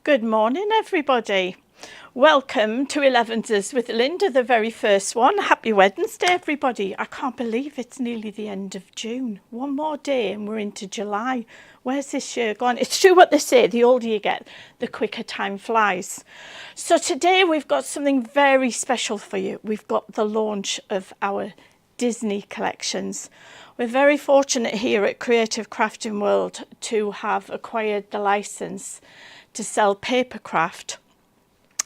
Good morning, everybody. Welcome to Elevenses with Lynda, the very first one. Happy Wednesday, everybody. I can't believe it's nearly the end of June. One more day and we're into July. Where's this year gone? It's true what they say, the older you get, the quicker time flies. So today we've got something very special for you. We've got the launch of our Disney collections. We're very fortunate here at Creative Crafting World to have acquired the license to sell papercraft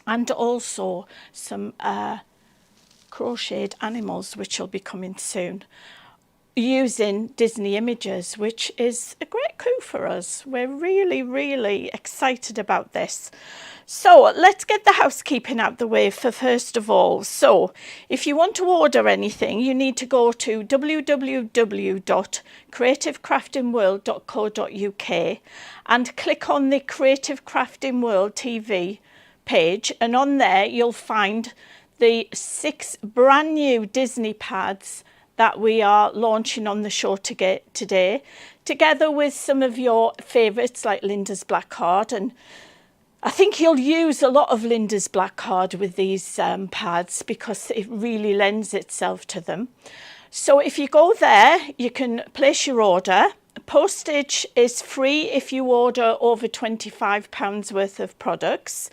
and also some crocheted animals, which will be coming soon, using Disney images, which is a great coup for us. We're really excited about this. So let's get the housekeeping out the way for first of all. So if you want to order anything, you need to go to www.creativecraftingworld.co.uk and click on the Creative Crafting World TV page, and on there you'll find the 6 brand new Disney pads that we are launching on the show today, together with some of your favourites like Lynda's black card. And I think you'll use a lot of Lynda's black card with these pads because it really lends itself to them. So if you go there, you can place your order. Postage is free if you order over £25 worth of products.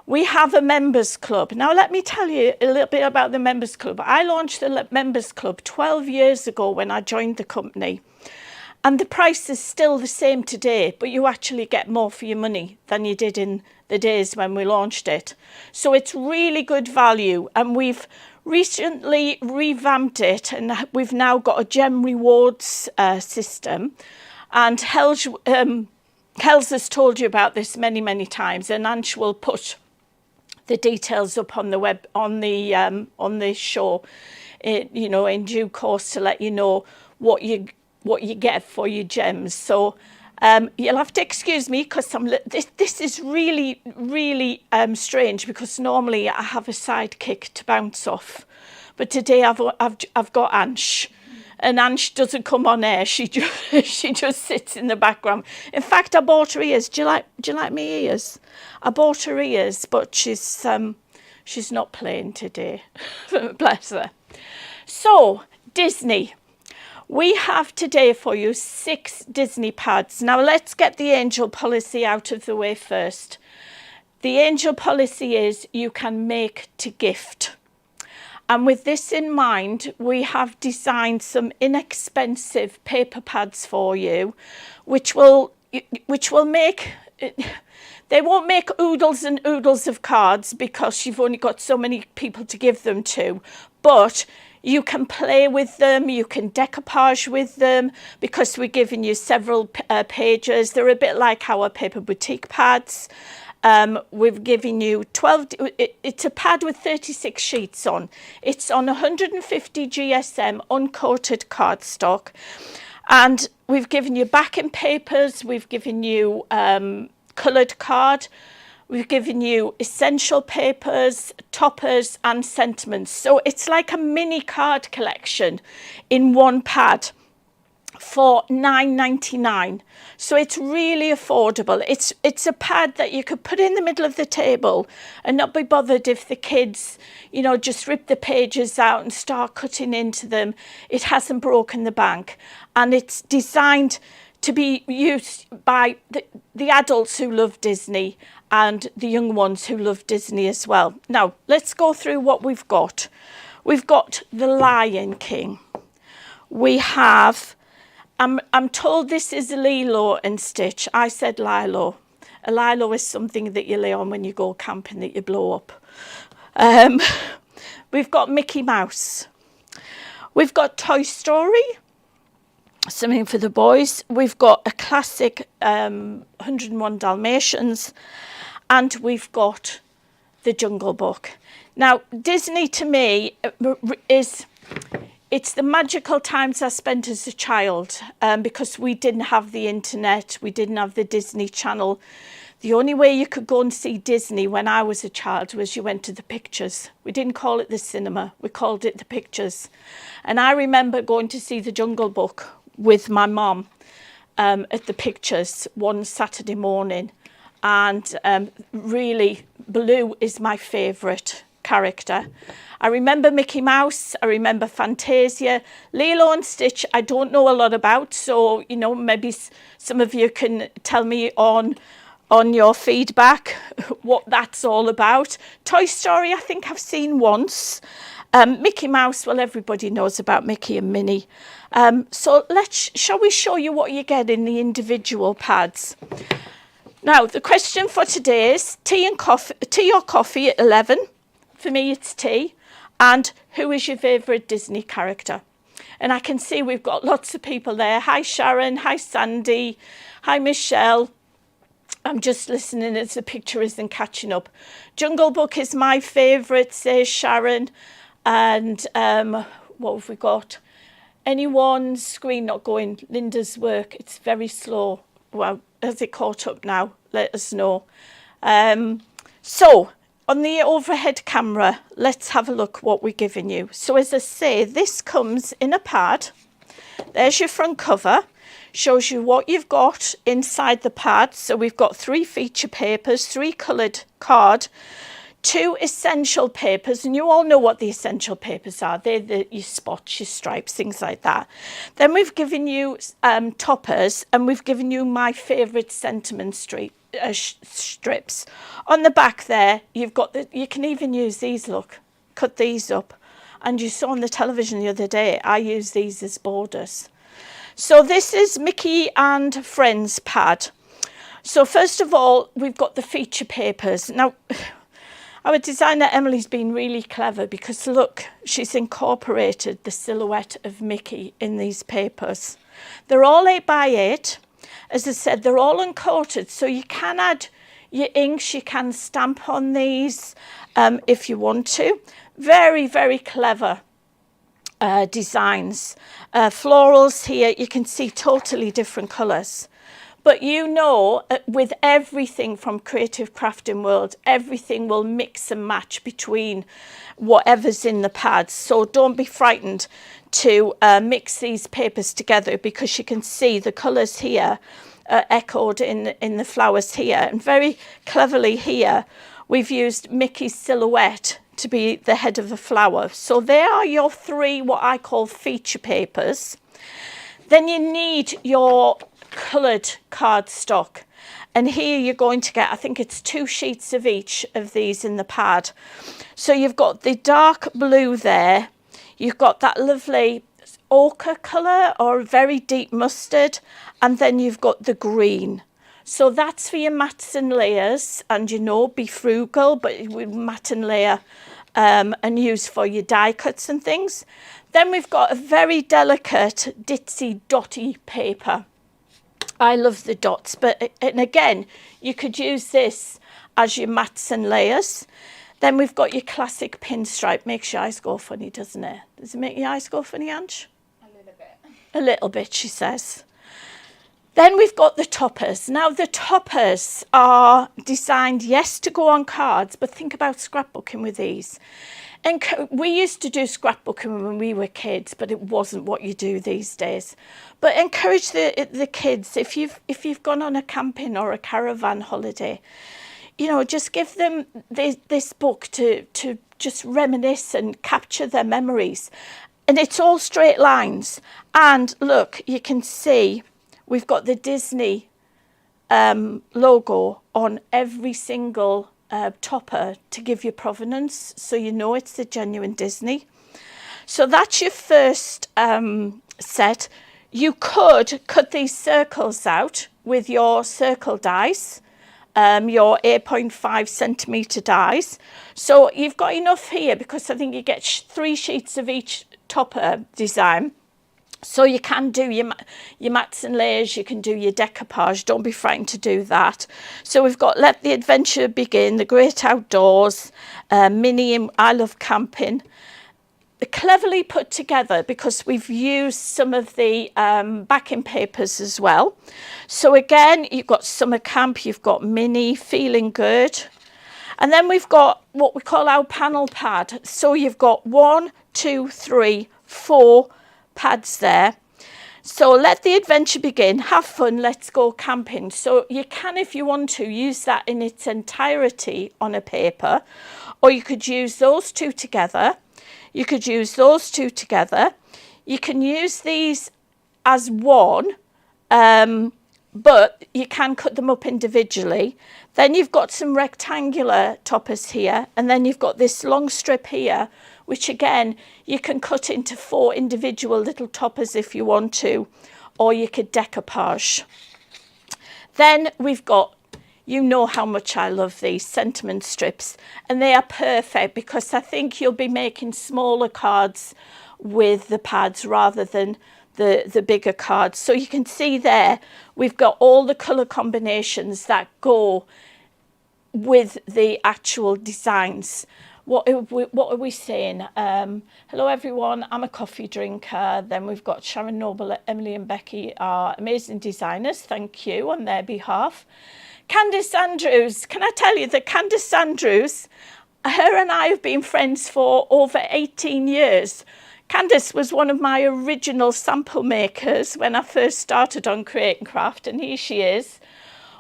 We have a members club. Now let me tell you a little bit about the members club. I launched the members club 12 years ago when I joined the company. And the price is still the same today, but you actually get more for your money than you did in the days when we launched it. So it's really good value, and we've recently revamped it, and we've now got a gem rewards system. And Hel's has told you about this many times, and Ansh will put the details up on the web on the show, you know, in due course, to let you know what you get for your gems. So you'll have to excuse me because this is really strange, because normally I have a sidekick to bounce off, but today I've got Ansh, and Ansh doesn't come on air. She just sits in the background. In fact, I bought her ears. Do you like my ears? I bought her ears, but she's not playing today. Bless her. So Disney. We have today for you 6 Disney pads. Now let's get the angel policy out of the way first. The angel policy is you can make to gift. And with this in mind, we have designed some inexpensive paper pads for you, which will make... They won't make oodles and oodles of cards because you've only got so many people to give them to, but you can play with them, you can decoupage with them, because we're giving you several pages. They're a bit like our paper boutique pads. We've given you 12, it's a pad with 36 sheets on. It's on 150 GSM uncoated cardstock. And we've given you backing papers, we've given you coloured card, we've given you essential papers, toppers and sentiments. So it's like a mini card collection in one pad for £9.99. So it's really affordable. It's a pad that you could put in the middle of the table and not be bothered if the kids, you know, just rip the pages out and start cutting into them. It hasn't broken the bank, and it's designed to be used by the adults who love Disney and the young ones who love Disney as well. Now, let's go through what we've got. We've got The Lion King. We have, I'm told this is Lilo and Stitch. I said Lilo. A Lilo is something that you lay on when you go camping that you blow up. We've got Mickey Mouse. We've got Toy Story, something for the boys. We've got a classic 101 Dalmatians, and we've got the Jungle Book. Now, Disney to me it's the magical times I spent as a child, because we didn't have the internet, we didn't have the Disney Channel. The only way you could go and see Disney when I was a child was you went to the pictures. We didn't call it the cinema, we called it the pictures. And I remember going to see the Jungle Book with my mum at the pictures one Saturday morning, and really Blue is my favourite character. I remember Mickey Mouse, I remember Fantasia. Lilo and Stitch I don't know a lot about, so you know, maybe some of you can tell me on your feedback what that's all about. Toy Story I think I've seen once. Mickey Mouse, well, everybody knows about Mickey and Minnie. So shall we show you what you get in the individual pads? Now, the question for today is tea or coffee at 11. For me, it's tea. And who is your favourite Disney character? And I can see we've got lots of people there. Hi, Sharon. Hi, Sandy. Hi, Michelle. I'm just listening as the picture isn't catching up. Jungle Book is my favourite, says Sharon. And what have we got? Anyone's screen not going? Linda's work, it's very slow. Well, has it caught up now? Let us know. So on the overhead camera, let's have a look what we're giving you. So as I say, this comes in a pad. There's your front cover. Shows you what you've got inside the pad. So we've got 3 feature papers, 3 coloured card, 2 essential papers, and you all know what the essential papers are. They're your spots, your stripes, things like that. Then we've given you toppers, and we've given you my favourite sentiment strips. On the back there, you've got you can even use these, look, cut these up. And you saw on the television the other day, I use these as borders. So this is Mickey and Friends pad. So first of all, we've got the feature papers. Now, our designer Emily's been really clever because look, she's incorporated the silhouette of Mickey in these papers. They're all 8 by 8. As I said, they're all uncoated, so you can add your inks, you can stamp on these if you want to. Very, very clever designs. Florals here, you can see totally different colours. But you know, with everything from Creative Crafting World, everything will mix and match between whatever's in the pads. So don't be frightened to mix these papers together, because you can see the colours here echoed in the flowers here. And very cleverly here, we've used Mickey's silhouette to be the head of the flower. So there are your 3 what I call feature papers. Then you need your coloured cardstock, and here you're going to get, I think it's 2 sheets of each of these in the pad. So you've got the dark blue there, you've got that lovely ochre colour or very deep mustard, and then you've got the green. So that's for your mats and layers, and you know, be frugal, but with mat and layer and use for your die cuts and things. Then we've got a very delicate ditzy dotty paper. I love the dots, and again, you could use this as your mats and layers. Then we've got your classic pinstripe. Makes your eyes go funny, doesn't it? Does it make your eyes go funny, Ange? A little bit. A little bit, she says. Then we've got the toppers. Now, the toppers are designed, yes, to go on cards, but think about scrapbooking with these. And we used to do scrapbooking when we were kids, but it wasn't what you do these days. But encourage the kids, if you've gone on a camping or a caravan holiday, you know, just give them this book to just reminisce and capture their memories. And it's all straight lines. And look, you can see we've got the Disney logo on every single topper to give you provenance, so you know it's the genuine Disney. So that's your first set. You could cut these circles out with your circle dies, your 8.5 centimetre dies. So you've got enough here, because I think you get 3 sheets of each topper design. So you can do your mats and layers, you can do your decoupage. Don't be frightened to do that. So we've got Let the Adventure Begin, The Great Outdoors, Minnie and I Love Camping. Cleverly put together, because we've used some of the backing papers as well. So again, you've got Summer Camp, you've got Minnie, Feeling Good. And then we've got what we call our panel pad. So you've got 1, 2, 3, 4 pads there. So let the adventure begin, have fun, let's go camping. So you can, if you want to, use that in its entirety on a paper, or you could use those two together. You could use those two together. You can use these as one, but you can cut them up individually. Then you've got some rectangular toppers here, and then you've got this long strip here, which again, you can cut into 4 individual little toppers if you want to, or you could decoupage. Then we've got, you know how much I love these sentiment strips, and they are perfect because I think you'll be making smaller cards with the pads rather than the bigger cards. So you can see there, we've got all the colour combinations that go with the actual designs. What are we saying? Hello everyone, I'm a coffee drinker. Then we've got Sharon Noble, Emily and Becky are amazing designers. Thank you on their behalf. Candice Andrews, can I tell you that Candice Andrews, her and I have been friends for over 18 years. Candice was one of my original sample makers when I first started on Create and Craft, and here she is.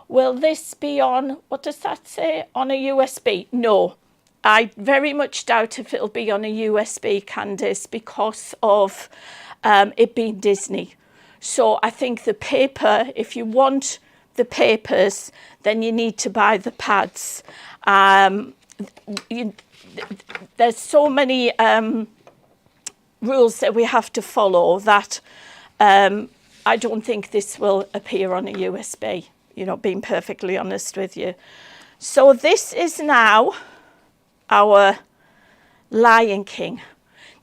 Will this be on, what does that say, on a USB? No, I very much doubt if it'll be on a USB, Candice, because of it being Disney. So I think the paper, if you want the papers, then you need to buy the pads. There's so many rules that we have to follow that I don't think this will appear on a USB, you know, being perfectly honest with you. So this is now our Lion King.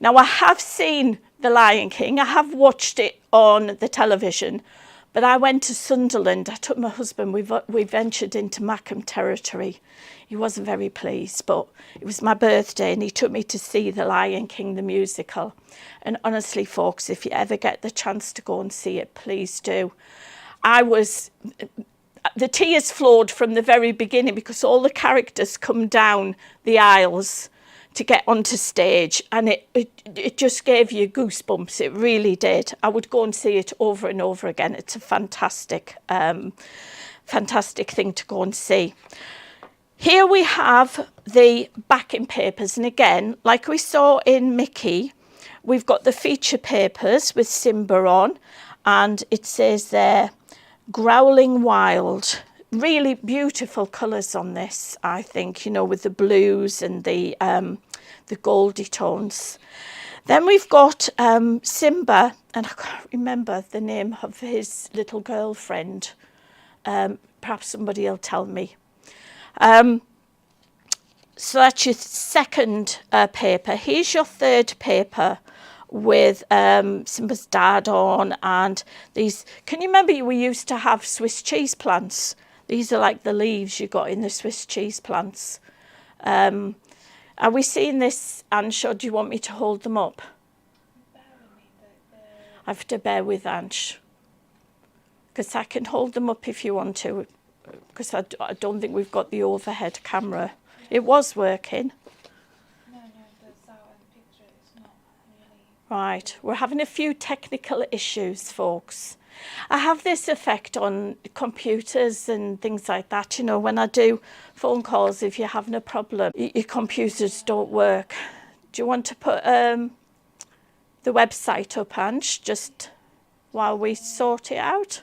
Now I have seen the Lion King, I have watched it on the television, but I went to Sunderland. I took my husband, we ventured into Mackham territory. He wasn't very pleased, but it was my birthday and he took me to see the Lion King, the musical. And honestly, folks, if you ever get the chance to go and see it, please do. The tears flowed from the very beginning because all the characters come down the aisles to get onto stage, and it just gave you goosebumps. It really did. I would go and see it over and over again. It's a fantastic, fantastic thing to go and see. Here we have the backing papers, and again, like we saw in Mickey, we've got the feature papers with Simba on, and it says there, Growling Wild. Really beautiful colours on this, I think, you know, with the blues and the goldy tones. Then we've got Simba, and I can't remember the name of his little girlfriend. Perhaps somebody will tell me. So that's your second paper. Here's your third paper with Simba's dad on, and these, can you remember we used to have Swiss cheese plants? These are like the leaves you got in the Swiss cheese plants. Are we seeing this, Ange, or do you want me to hold them up? I have to bear with Ange, because I can hold them up if you want to, because I don't think we've got the overhead camera. It was working. No, the sound and picture is not really. Right, we're having a few technical issues, folks. I have this effect on computers and things like that, you know, when I do phone calls, if you're having a problem, your computers don't work. Do you want to put the website up, Ange, just while we sort it out?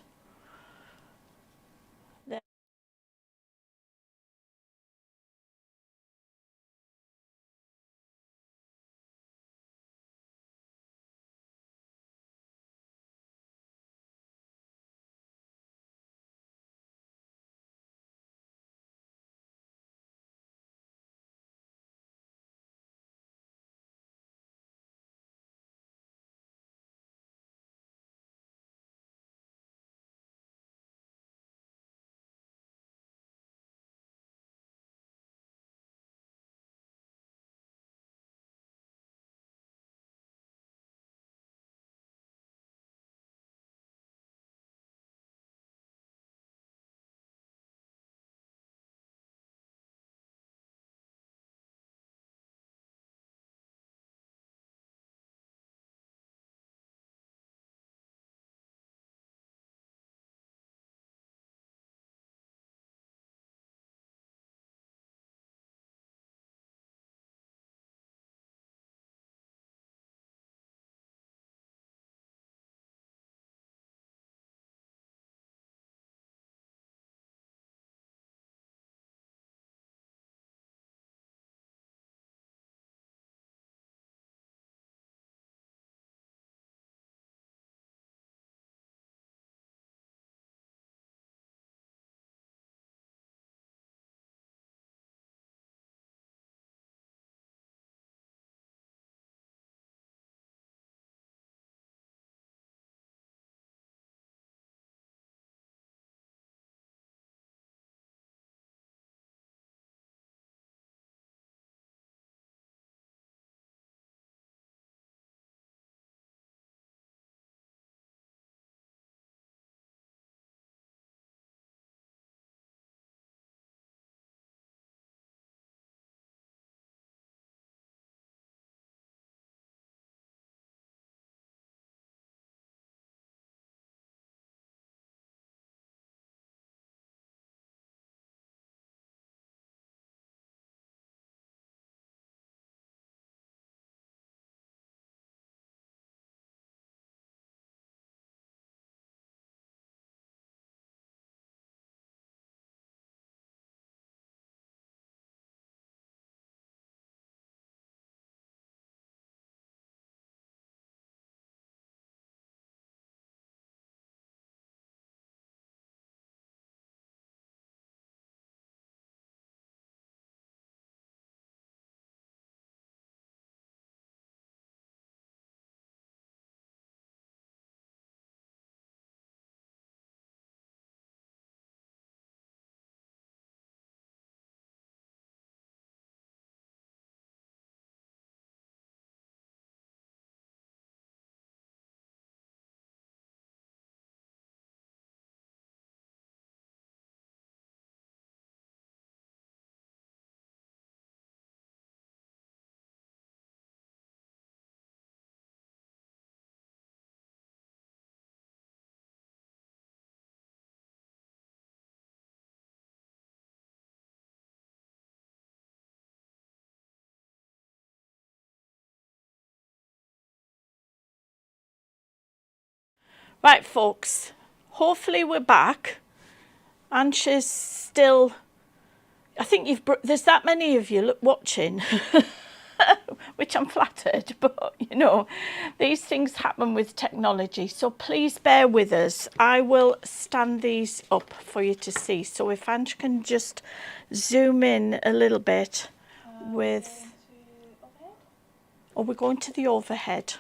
Right, folks, hopefully we're back. And she's still, I think there's that many of you watching, which I'm flattered, but you know, these things happen with technology. So please bear with us. I will stand these up for you to see. So if Ange can just zoom in a little bit with, we're going to the overhead.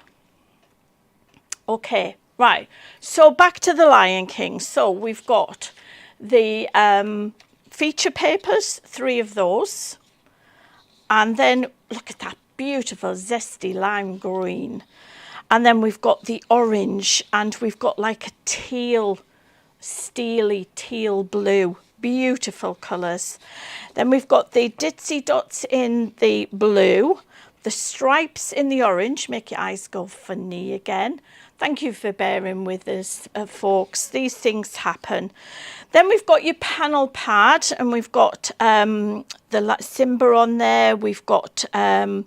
Okay, right. So back to the Lion King. So we've got the feature papers, 3 of those. And then look at that beautiful zesty lime green. And then we've got the orange, and we've got like a teal, steely teal blue. Beautiful colours. Then we've got the ditzy dots in the blue, the stripes in the orange, make your eyes go funny again. Thank you for bearing with us, folks. These things happen. Then we've got your panel pad, and we've got the Simba on there. We've got, my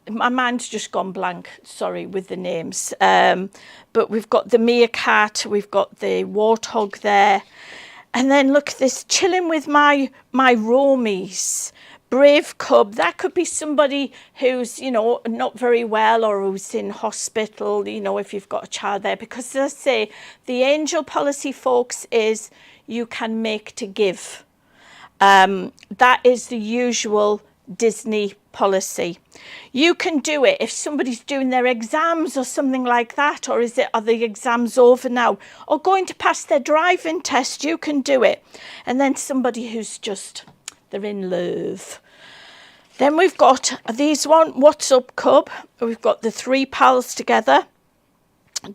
mind's just gone blank, sorry, with the names. But we've got the meerkat, we've got the warthog there. And then look, this chilling with my roamies. Brave cub, that could be somebody who's, you know, not very well, or who's in hospital, you know, if you've got a child there. Because as I say, the angel policy, folks, is you can make to give. That is the usual Disney policy. You can do it if somebody's doing their exams or something like that, or are the exams over now, or going to pass their driving test. You can do it. And then somebody who's just, they're in love. Then we've got these one, What's Up Cub. We've got the 3 pals together.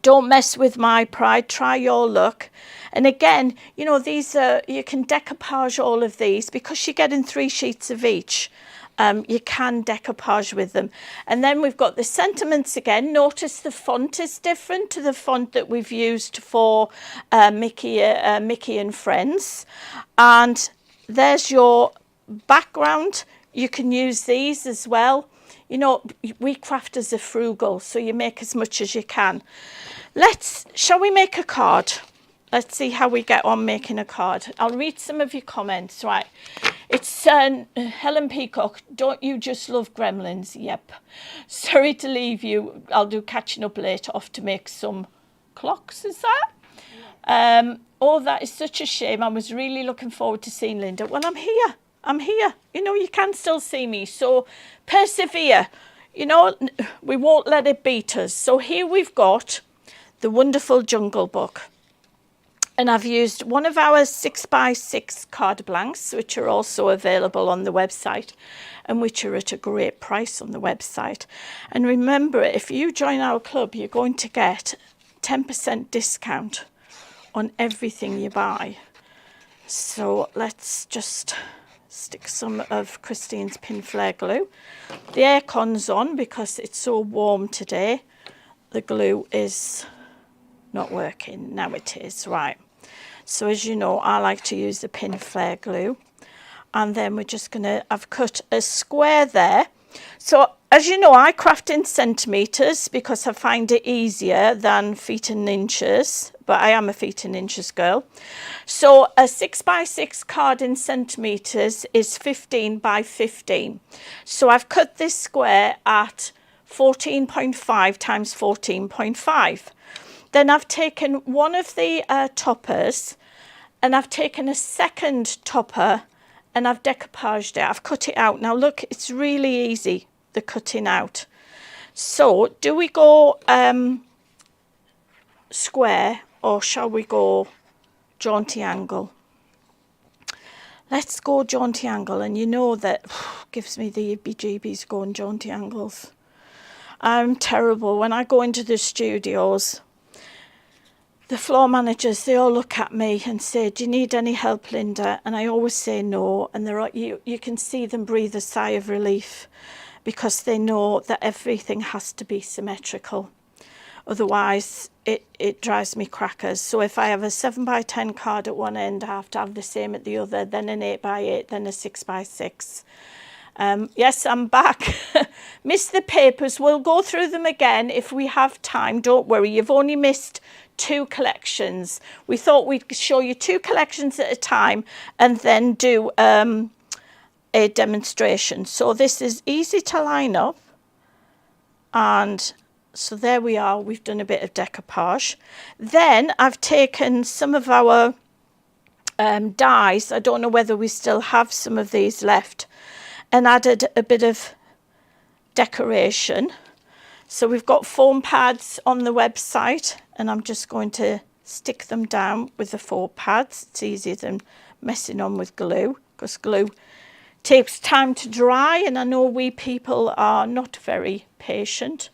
Don't mess with my pride, try your luck. And again, you know, these are, you can decoupage all of these because you're getting 3 sheets of each. You can decoupage with them. And then we've got the sentiments again. Notice the font is different to the font that we've used for Mickey and Friends. And there's your background. You can use these as well. You know, we crafters are frugal, so you make as much as you can. Shall we make a card? Let's see how we get on making a card. I'll read some of your comments. Right. It's Helen Peacock. Don't you just love gremlins? Yep. Sorry to leave you. I'll do catching up later. Off to make some clocks, is that? Yeah. Oh, that is such a shame. I was really looking forward to seeing Lynda. Well, I'm here. I'm here. You know, you can still see me. So persevere. You know, we won't let it beat us. So here we've got the wonderful Jungle Book. And I've used one of our 6x6 card blanks, which are also available on the website and which are at a great price on the website. And remember, if you join our club, you're going to get 10% discount on everything you buy. So let's just stick some of Christine's pin flare glue. The aircon's on because it's so warm today. The glue is not working. Now it is. Right. So as you know, I like to use the pin flare glue. And then we're just going to, I've cut a square there. So as you know, I craft in centimetres because I find it easier than feet and inches. But I am a feet and inches girl. So a 6x6 card in centimetres is 15 by 15. So I've cut this square at 14.5 times 14.5. Then I've taken one of the toppers and I've taken a second topper and I've decoupaged it. I've cut it out. Now look, it's really easy, the cutting out. So do we go square or shall we go jaunty angle? Let's go jaunty angle. And you know that gives me the heebie-jeebies going jaunty angles. I'm terrible. When I go into the studios, the floor managers, they all look at me and say, do you need any help, Lynda? And I always say no. And you can see them breathe a sigh of relief because they know that everything has to be symmetrical. Otherwise, it drives me crackers. So if I have a 7x10 card at one end, I have to have the same at the other, then an 8x8, then a 6x6. Yes, I'm back. Missed the papers. We'll go through them again if we have time. Don't worry. You've only missed 2 collections. We thought we'd show you 2 collections at a time and then do a demonstration. So this is easy to line up, and so there we are. We've done a bit of decoupage. Then I've taken some of our dies, I don't know whether we still have some of these left, and added a bit of decoration. So we've got foam pads on the website, and I'm just going to stick them down with the foam pads. It's easier than messing on with glue, because glue takes time to dry, and I know we people are not very patient.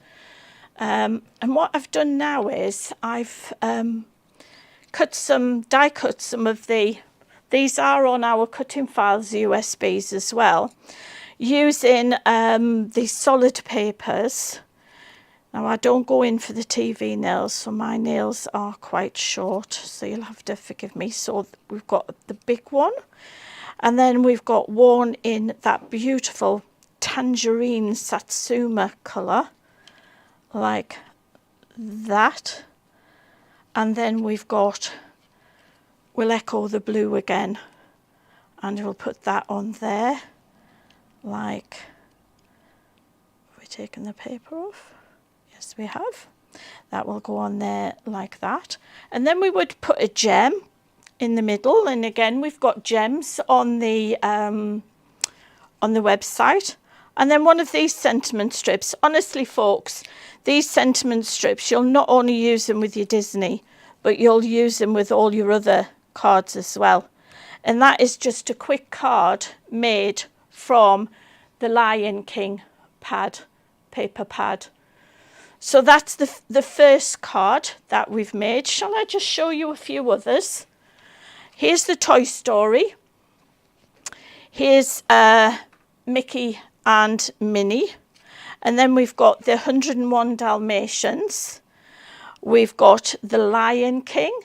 And what I've done now is I've die cut some of these are on our cutting files USBs as well, using these solid papers. Now I don't go in for the TV nails, so my nails are quite short, so you'll have to forgive me. So we've got the big one, and then we've got one in that beautiful tangerine satsuma colour, like that. And then we've got, we'll echo the blue again, and we'll put that on there, like, have we taken the paper off? Yes, we have. That will go on there like that. And then we would put a gem in the middle, and again we've got gems on the website. And then one of these sentiment strips. Honestly, folks, these sentiment strips, you'll not only use them with your Disney, but you'll use them with all your other cards as well. And that is just a quick card made from the Lion King pad, paper pad. So that's the first card that we've made. Shall I just show you a few others? Here's the Toy Story. Here's Mickey and Minnie. And then we've got the 101 Dalmatians. We've got the Lion King.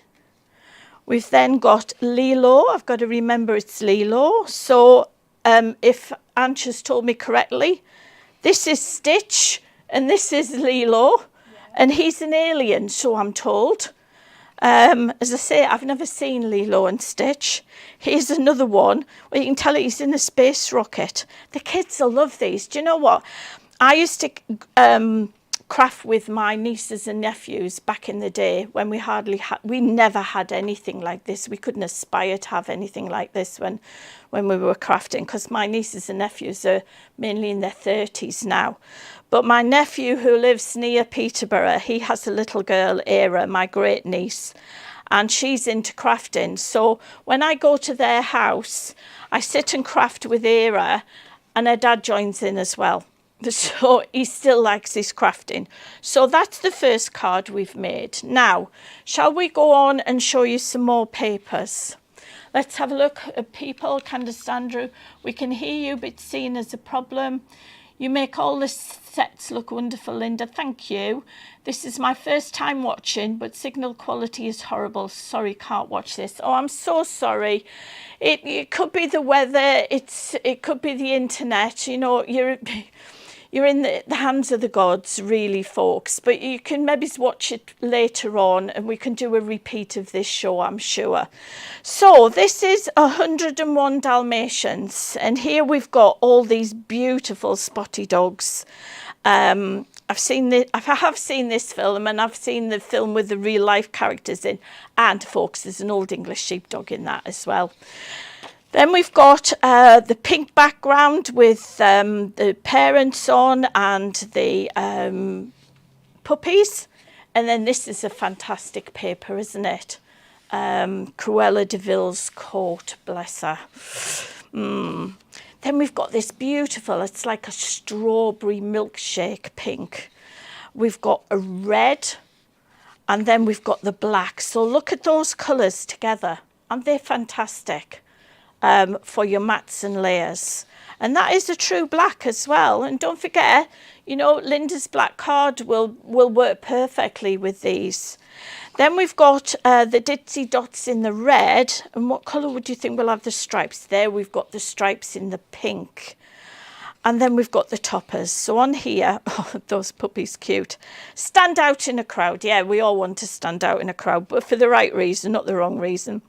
We've then got Lilo. I've got to remember it's Lilo. So if Ancha's told me correctly, this is Stitch and this is Lilo. And he's an alien, so I'm told. As I say, I've never seen Lilo and Stitch. Here's another one where you can tell he's in a space rocket. The kids will love these. Do you know what? I used to craft with my nieces and nephews back in the day when we never had anything like this. We couldn't aspire to have anything like this when we were crafting, because my nieces and nephews are mainly in their 30s now. But my nephew, who lives near Peterborough, he has a little girl, Era, my great niece, and she's into crafting. So when I go to their house, I sit and craft with Era, and her dad joins in as well. So he still likes his crafting. So that's the first card we've made. Now, shall we go on and show you some more papers? Let's have a look at people. Candace Andrew, we can hear you, but it's seen as a problem. You make all the sets look wonderful, Lynda. Thank you. This is my first time watching, but signal quality is horrible. Sorry, can't watch this. Oh, I'm so sorry. It could be the weather. It could be the internet. You know, you're in the hands of the gods, really, folks. But you can maybe watch it later on, and we can do a repeat of this show, I'm sure. So this is 101 Dalmatians, and here we've got all these beautiful spotty dogs. I have seen this film, and I've seen the film with the real life characters in, and folks, there's an old English sheepdog in that as well. Then we've got the pink background with the parents on and the puppies. And then this is a fantastic paper, isn't it? Cruella de Vil's coat, bless her. Then we've got this beautiful, it's like a strawberry milkshake pink. We've got a red, and then we've got the black. So look at those colours together. Aren't they fantastic? For your mats and layers. And that is a true black as well. And don't forget, you know, Lynda's black card will work perfectly with these. Then we've got the ditzy dots in the red. And what colour would you think will have the stripes? There we've got the stripes in the pink. And then we've got the toppers. So on here, oh, those puppies cute. Stand out in a crowd. Yeah, we all want to stand out in a crowd, but for the right reason, not the wrong reason.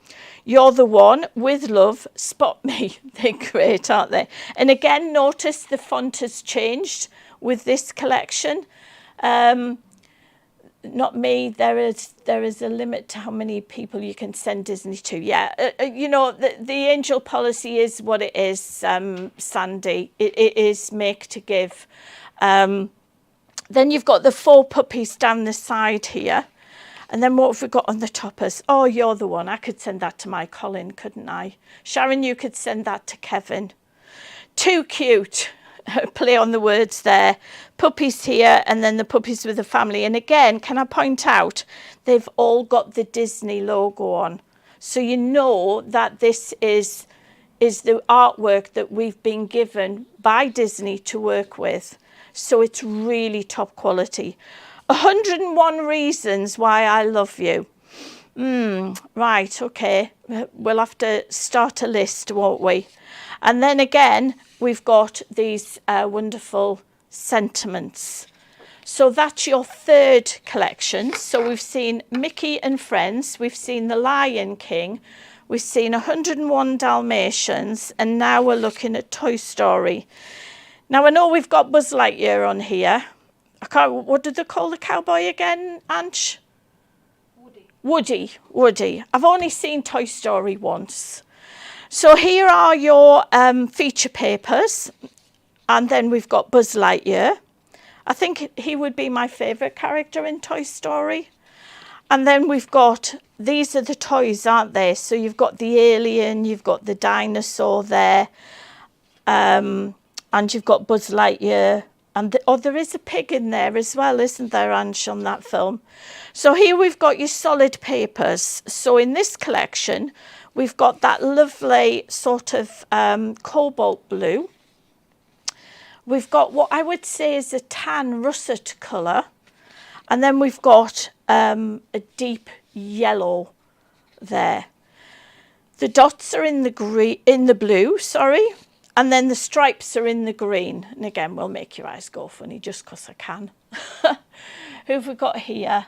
You're the one, with love, spot me. They're great, aren't they? And again, notice the font has changed with this collection. Not me. There is a limit to how many people you can send Disney to. Yeah, you know, the angel policy is what it is, Sandy. It is make to give. Then you've got the 4 puppies down the side here. And then what have we got on the toppers? Oh, you're the one. I could send that to my Colin, couldn't I? Sharon, you could send that to Kevin. Too cute. Play on the words there. Puppies here, and then the puppies with the family. And again, can I point out, they've all got the Disney logo on. So you know that this is the artwork that we've been given by Disney to work with. So it's really top quality. 101 reasons why I love you. Right, okay. We'll have to start a list, won't we? And then again, we've got these wonderful sentiments. So that's your 3rd collection. So we've seen Mickey and Friends, we've seen The Lion King, we've seen 101 Dalmatians, and now we're looking at Toy Story. Now I know we've got Buzz Lightyear on here. What did they call the cowboy again, Ange? Woody. I've only seen Toy Story once. So here are your feature papers. And then we've got Buzz Lightyear. I think he would be my favourite character in Toy Story. And then we've got, these are the toys, aren't they? So you've got the alien, you've got the dinosaur there. And you've got Buzz Lightyear. And there is a pig in there as well, isn't there, Ange, on that film? So here we've got your solid papers. So in this collection, we've got that lovely sort of cobalt blue. We've got what I would say is a tan russet colour. And then we've got a deep yellow there. The dots are in the blue, sorry. And then the stripes are in the green. And again, we'll make your eyes go funny just because I can. Who have we got here?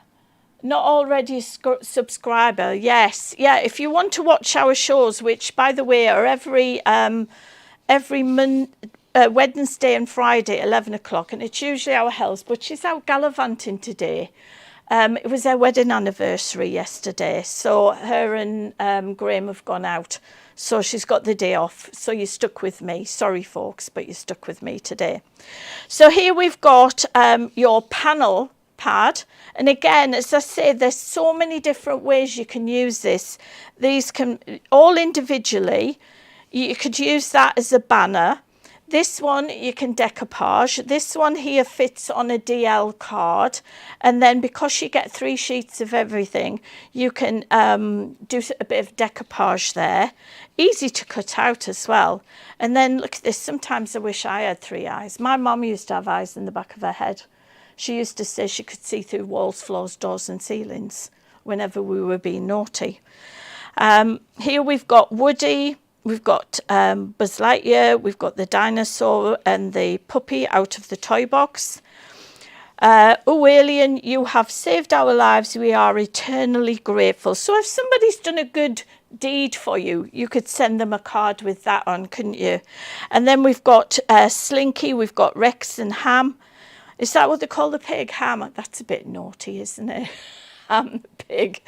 Not already a subscriber. Yes. Yeah, if you want to watch our shows, which, by the way, are every Wednesday and Friday, 11 o'clock. And it's usually our Hells, but she's out gallivanting today. It was their wedding anniversary yesterday. So her and Graham have gone out. So she's got the day off. So you're stuck with me. Sorry, folks, but you're stuck with me today. So here we've got your panel pad. And again, as I say, there's so many different ways you can use this. These can all individually. You could use that as a banner. This one you can decoupage. This one here fits on a DL card. And then because you get 3 sheets of everything, you can do a bit of decoupage there. Easy to cut out as well. And then look at this. Sometimes I wish I had 3 eyes. My mum used to have eyes in the back of her head. She used to say she could see through walls, floors, doors and ceilings whenever we were being naughty. Here we've got Woody. We've got Buzz Lightyear, we've got the dinosaur and the puppy out of the toy box. Oh, alien, you have saved our lives. We are eternally grateful. So if somebody's done a good deed for you, you could send them a card with that on, couldn't you? And then we've got Slinky, we've got Rex and Ham. Is that what they call the pig? Ham? That's a bit naughty, isn't it? Ham the pig.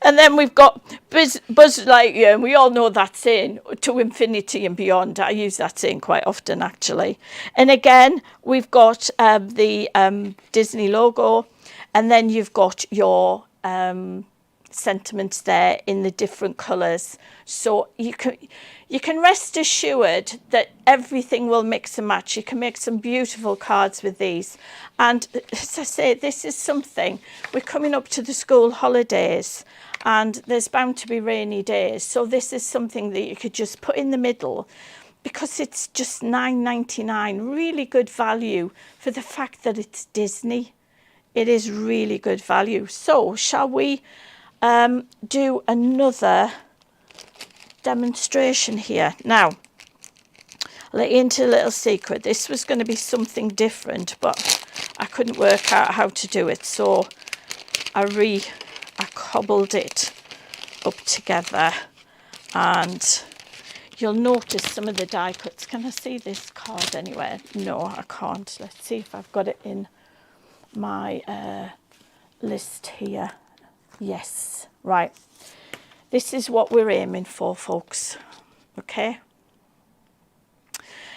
And then we've got Buzz Lightyear, and we all know that saying, to infinity and beyond. I use that saying quite often, actually. And again, we've got the Disney logo, and then you've got your sentiments there in the different colours. So you can rest assured that everything will mix and match. You can make some beautiful cards with these. And as I say, this is something, we're coming up to the school holidays and there's bound to be rainy days. So this is something that you could just put in the middle because it's just $9.99. Really good value for the fact that it's Disney. It is really good value. So shall we do another demonstration here? Now, let you into a little secret. This was going to be something different, but I couldn't work out how to do it, so I cobbled it up together, and you'll notice some of the die cuts. Can I see this card anywhere? No, I can't. Let's see if I've got it in my list here. Yes, right. This is what we're aiming for, folks. Okay.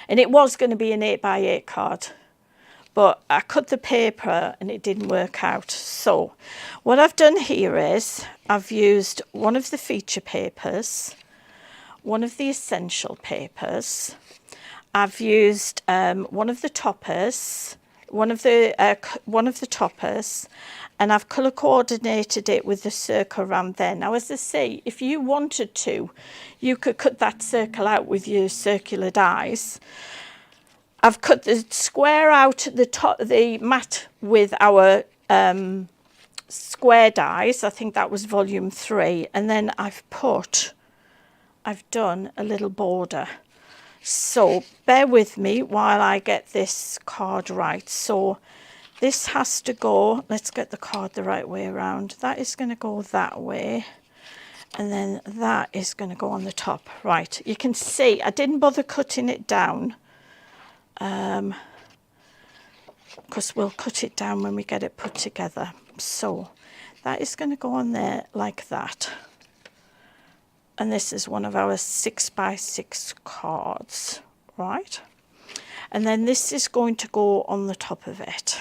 And it was going to be an 8x8 card, but I cut the paper and it didn't work out. So what I've done here is I've used one of the feature papers, one of the essential papers. I've used one of the toppers, and I've colour coordinated it with the circle around there. Now, as I say, if you wanted to, you could cut that circle out with your circular dies. I've cut the square out the mat with our square dies. I think that was volume 3. And then I've done a little border. So bear with me while I get this card right. So this has to go, let's get the card the right way around. That is going to go that way. And then that is going to go on the top. Right, you can see I didn't bother cutting it down, because we'll cut it down when we get it put together. So that is going to go on there like that. And this is one of our 6x6 cards, right? And then this is going to go on the top of it.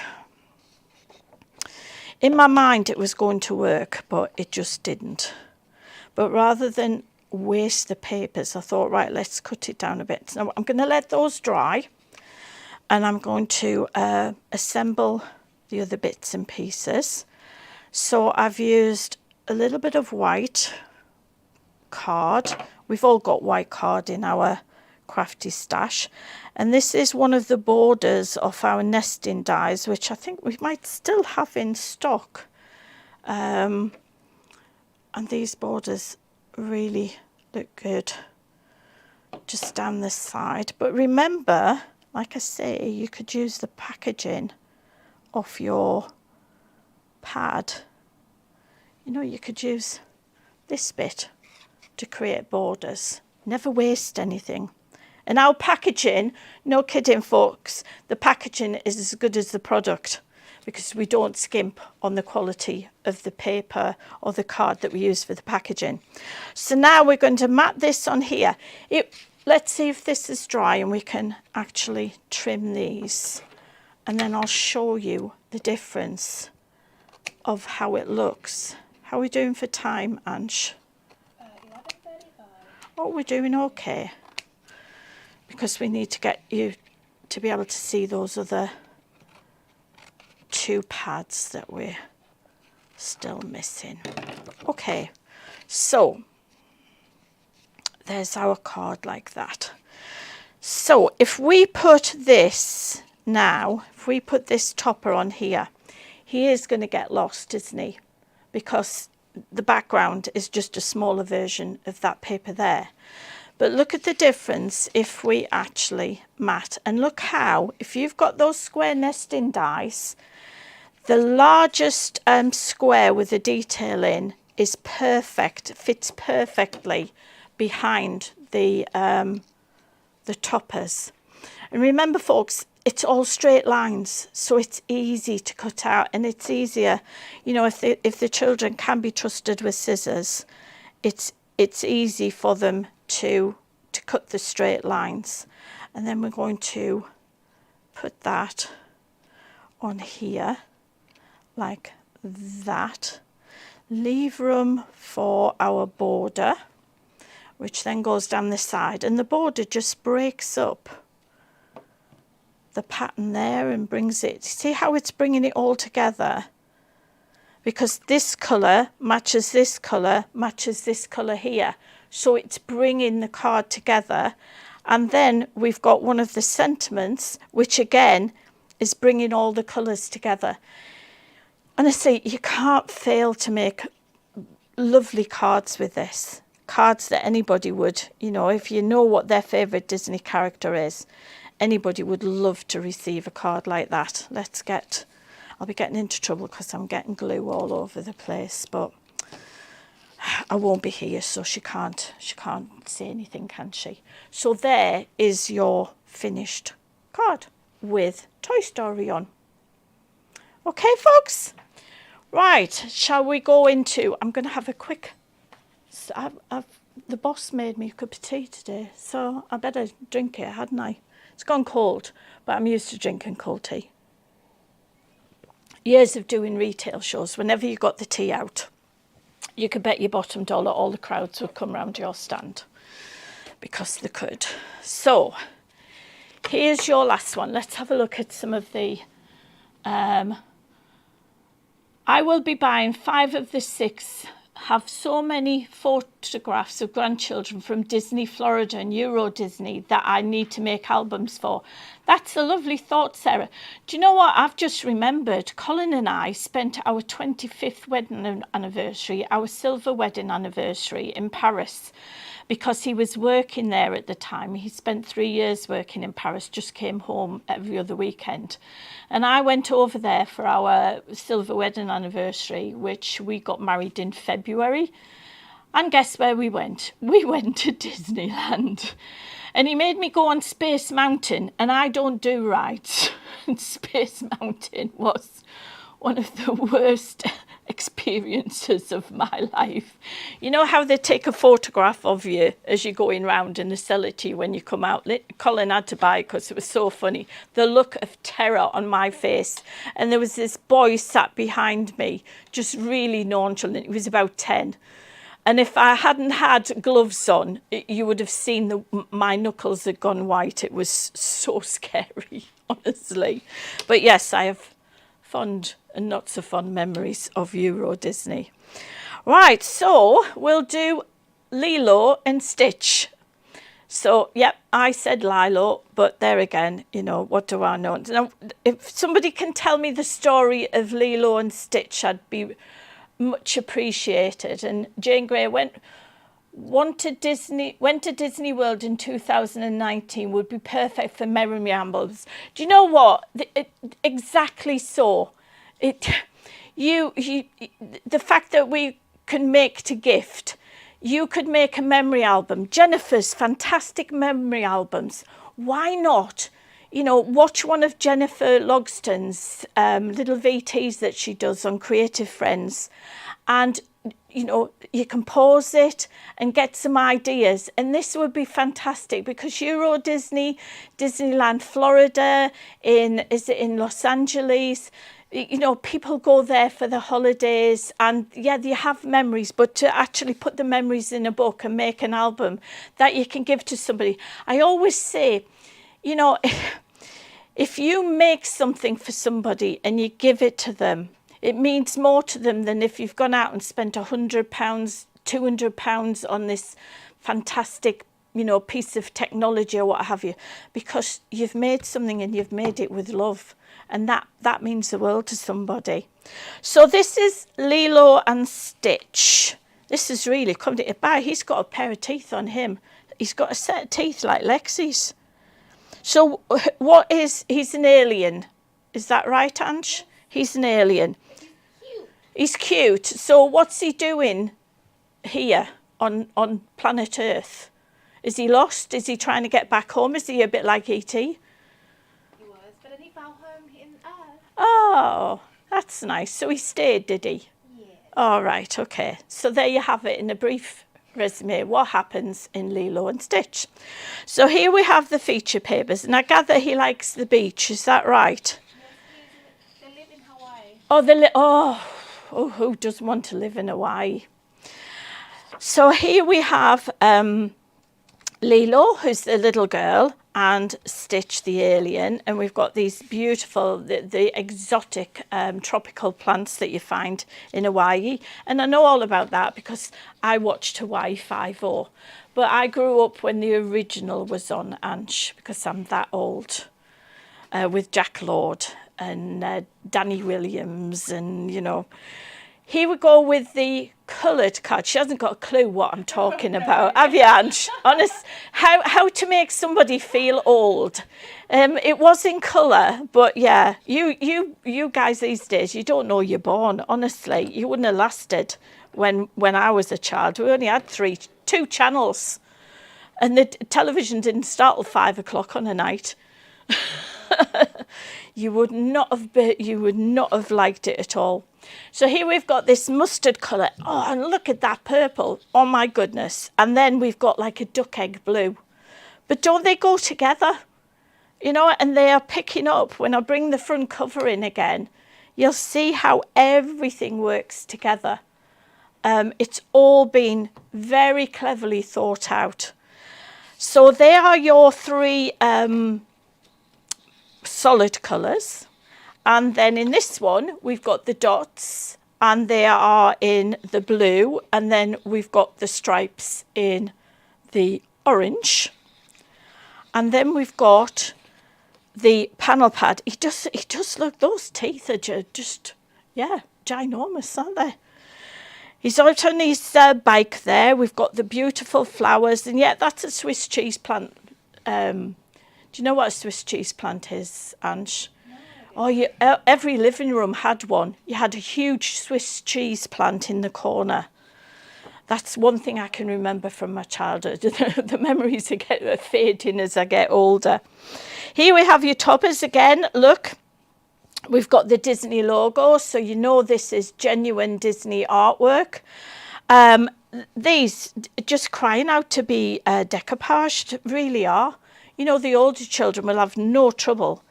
In my mind it was going to work, but it just didn't. But rather than waste the papers, I thought, right, let's cut it down a bit. Now I'm going to let those dry, and I'm going to assemble the other bits and pieces. So I've used a little bit of white card. We've all got white card in our crafty stash, and this is one of the borders of our nesting dies, which I think we might still have in stock, and these borders really look good just down this side. But remember, like I say, you could use the packaging off your pad. You know, you could use this bit to create borders. Never waste anything. And our packaging, no kidding folks, the packaging is as good as the product, because we don't skimp on the quality of the paper or the card that we use for the packaging. So now we're going to mat this on here. Let's see if this is dry and we can actually trim these, and then I'll show you the difference of how it looks. How are we doing for time, Ange? 11:35. Oh, we're doing okay, because we need to get you to be able to see those other 2 pads that we're still missing. Okay, so there's our card like that. So if we put this now, if we put this topper on here, he is going to get lost, isn't he? Because the background is just a smaller version of that paper there. But look at the difference if we actually mat, and look how, if you've got those square nesting dies, the largest square with the detail in is perfect, fits perfectly behind the toppers. And remember folks, it's all straight lines, so it's easy to cut out, and it's easier, you know, if the children can be trusted with scissors, it's easy for them to cut the straight lines. And then we're going to put that on here like that. Leave room for our border, which then goes down this side, and the border just breaks up the pattern there and brings it, see how it's bringing it all together, because this colour matches this colour here, so it's bringing the card together. And then we've got one of the sentiments, which again is bringing all the colours together. And I say, you can't fail to make lovely cards with this. cards that anybody would, you know, if you know what their favourite Disney character is, anybody would love to receive a card like that. I'll be getting into trouble because I'm getting glue all over the place, but I won't be here, so she can't say anything, can she? So there is your finished card with Toy Story on. Okay, folks? Right, shall we go into... I'm going to have a quick... the boss made me a cup of tea today, so I better drink it, hadn't I? It's gone cold, but I'm used to drinking cold tea. Years of doing retail shows, whenever you got the tea out, you could bet your bottom dollar all the crowds would come round your stand because they could. So here's your last one. Let's have a look at some of the... I will be buying 5 of the 6. Have so many photographs of grandchildren from Disney Florida and Euro Disney that I need to make albums for. That's a lovely thought, Sarah. Do you know what? I've just remembered Colin and I spent our 25th wedding anniversary, our silver wedding anniversary in Paris, because he was working there at the time. He spent 3 years working in Paris, just came home every other weekend. And I went over there for our silver wedding anniversary, which we got married in February. And guess where we went? We went to Disneyland. And he made me go on Space Mountain, and I don't do rides. And Space Mountain was one of the worst experiences of my life. You know how they take a photograph of you as you're going round and they sell it to you when you come out? Colin had to buy it because it was so funny. The look of terror on my face. And there was this boy sat behind me, just really nonchalant. He was about 10. And if I hadn't had gloves on, you would have seen my knuckles had gone white. It was so scary, honestly. But yes, I have fond and not so fond memories of Euro Disney. Right, so we'll do Lilo and Stitch. So, yep, I said Lilo, but there again, you know, what do I know? Now, if somebody can tell me the story of Lilo and Stitch, I'd be much appreciated. And Jane Grey went to Disney World in 2019 would be perfect for memory albums. Do you know what? Exactly so. The fact that we can make to gift, you could make a memory album. Jennifer's fantastic memory albums. Why not? You know, watch one of Jennifer Logston's little VTs that she does on Creative Friends, and you know, you can pause it and get some ideas. And this would be fantastic because Euro Disney, Disneyland Florida, is it in Los Angeles? You know, people go there for the holidays, and yeah, they have memories, but to actually put the memories in a book and make an album that you can give to somebody. I always say, you know, if you make something for somebody and you give it to them, it means more to them than if you've gone out and spent £100, £200 on this fantastic, you know, piece of technology or what have you, because you've made something and you've made it with love. And that means the world to somebody. So this is Lilo and Stitch. This is really come to it by. He's got a pair of teeth on him. He's got a set of teeth like Lexi's. So he's an alien. Is that right, Ange? He's an alien. He's cute. So what's he doing here on planet Earth? Is he lost? Is he trying to get back home? Is he a bit like E.T.? Oh, that's nice. So he stayed, did he? Yeah. All right, okay. So there you have it in a brief resume, what happens in Lilo and Stitch. So here we have the feature papers, and I gather he likes the beach. Is that right? Yes, they live in Hawaii. Oh, who doesn't want to live in Hawaii? So here we have Lilo, who's the little girl, and Stitch the alien, and we've got these beautiful, the exotic tropical plants that you find in Hawaii. And I know all about that because I watched Hawaii 5-0, but I grew up when the original was on, Ange, because I'm that old, with Jack Lord and Danny Williams, and you know, Here we go with the coloured card. She hasn't got a clue what I'm talking about, have you, Ange? Honest, how to make somebody feel old. It was in colour, but yeah, you guys these days, you don't know you're born. Honestly, you wouldn't have lasted when I was a child. We only had two channels, and the television didn't start till 5 o'clock on a night. You would not have liked it at all. So here we've got this mustard colour. Oh, and look at that purple. Oh my goodness. And then we've got like a duck egg blue. But don't they go together? You know, and they are picking up. When I bring the front cover in again, you'll see how everything works together. It's all been very cleverly thought out. So they are your three solid colours, and then in this one we've got the dots, and they are in the blue, and then we've got the stripes in the orange, and then we've got the panel pad. He does look, those teeth are just, yeah, ginormous, aren't they? He's out on his bike there. We've got the beautiful flowers, and yeah, that's a Swiss cheese plant. Do you know what a Swiss cheese plant is, Ange? No. Oh, every living room had one. You had a huge Swiss cheese plant in the corner. That's one thing I can remember from my childhood. The memories are fading as I get older. Here we have your toppers again. Look, we've got the Disney logo, so you know this is genuine Disney artwork. These just crying out to be decoupaged, really are. You know, the older children will have no trouble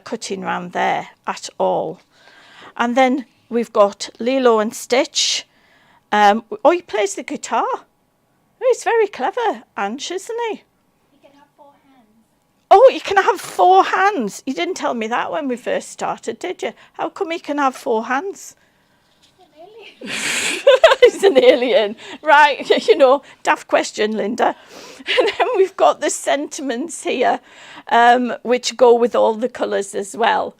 cutting around there at all. And then we've got Lilo and Stitch. Oh, he plays the guitar. Oh, he's very clever, Ange, isn't he? He can have 4 hands. Oh, he can have 4 hands. You didn't tell me that when we first started, did you? How come he can have 4 hands? He's an alien. Right, you know, daft question, Lynda. And then we've got the sentiments here, which go with all the colours as well.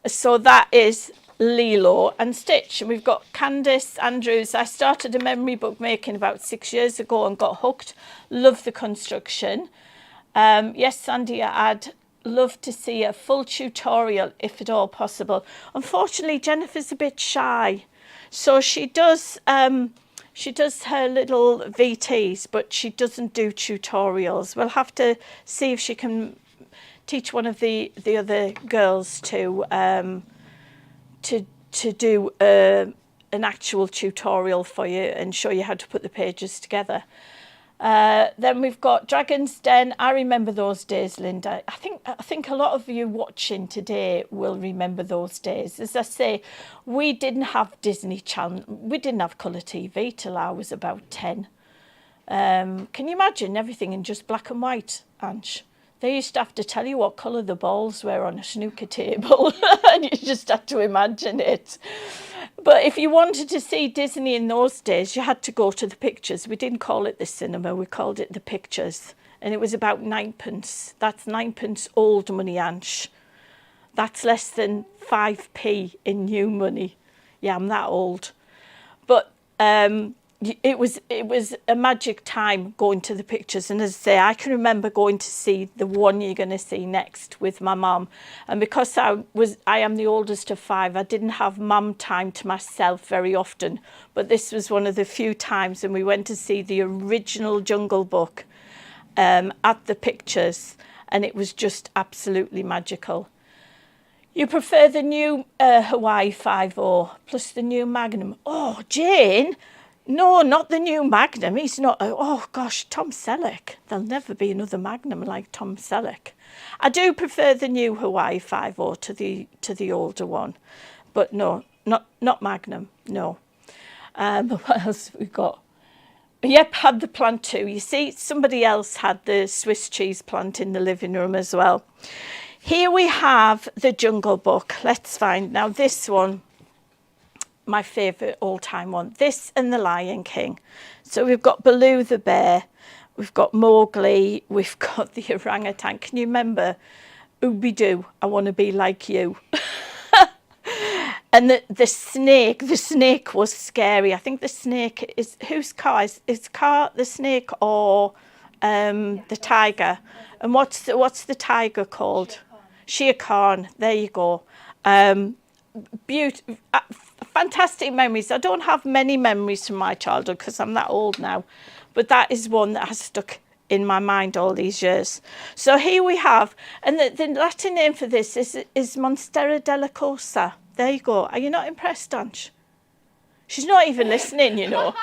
So that is Lilo and Stitch. And we've got Candice Andrews. I started a memory book making about 6 years ago and got hooked. Love the construction. Yes, Sandy, I'd love to see a full tutorial if at all possible. Unfortunately, Jennifer's a bit shy. So she does her little VTs, but she doesn't do tutorials. We'll have to see if she can teach one of the other girls to do an actual tutorial for you and show you how to put the pages together. Then we've got Dragon's Den. I remember those days, Lynda. I think a lot of you watching today will remember those days. As I say, we didn't have Disney Channel. We didn't have colour TV till I was about 10. Can you imagine everything in just black and white, Ange? They used to have to tell you what colour the balls were on a snooker table, and you just had to imagine it. But if you wanted to see Disney in those days, you had to go to the pictures. We didn't call it the cinema, we called it the pictures. And it was about 9p. That's 9p old money, Ange. That's less than 5p in new money. Yeah, I'm that old. But it was a magic time going to the pictures. And as I say, I can remember going to see the one you're going to see next with my mum. And because I am the oldest of 5, I didn't have mum time to myself very often. But this was one of the few times, and we went to see the original Jungle Book at the pictures, and it was just absolutely magical. You prefer the new Hawaii 5.0 plus the new Magnum? Oh, Jane. No, not the new Magnum. He's not. Oh, gosh, Tom Selleck. There'll never be another Magnum like Tom Selleck. I do prefer the new Hawaii 5.0 to the older one. But no, not Magnum, no. What else have we got? Yep, had the plant too. You see, somebody else had the Swiss cheese plant in the living room as well. Here we have the Jungle Book. Let's find. Now, this one, my favourite all-time one. This and the Lion King. So we've got Baloo the bear, we've got Mowgli, we've got the orangutan. Can you remember Ooby-Doo, I want to be like you? And the snake was scary. I think the snake is, whose car is car the snake or the tiger? And what's the tiger called? Shere Khan. There you go. Fantastic memories. I don't have many memories from my childhood because I'm that old now, but that is one that has stuck in my mind all these years. So here we have, and the Latin name for this is Monstera della Corsa. There you go. Are you not impressed, Ange? She's not even listening, you know.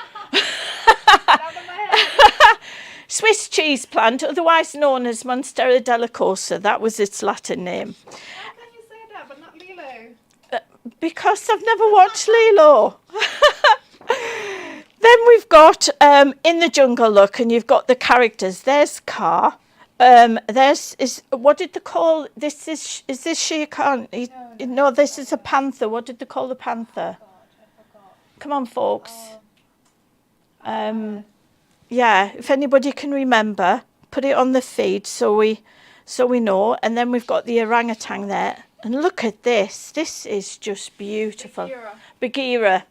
Swiss cheese plant, otherwise known as Monstera della Corsa. That was its Latin name. How can you say that, but not Lilo? Because I've never watched Lilo. Then we've got In the Jungle, look, and you've got the characters. There's Car. What did they call this? Is this Shere Khan? No, this is a panther. What did they call the panther? I forgot. Come on, folks. Yeah, if anybody can remember, put it on the feed so we know. And then we've got the orangutan there. And look at this. This is just beautiful. Bagheera.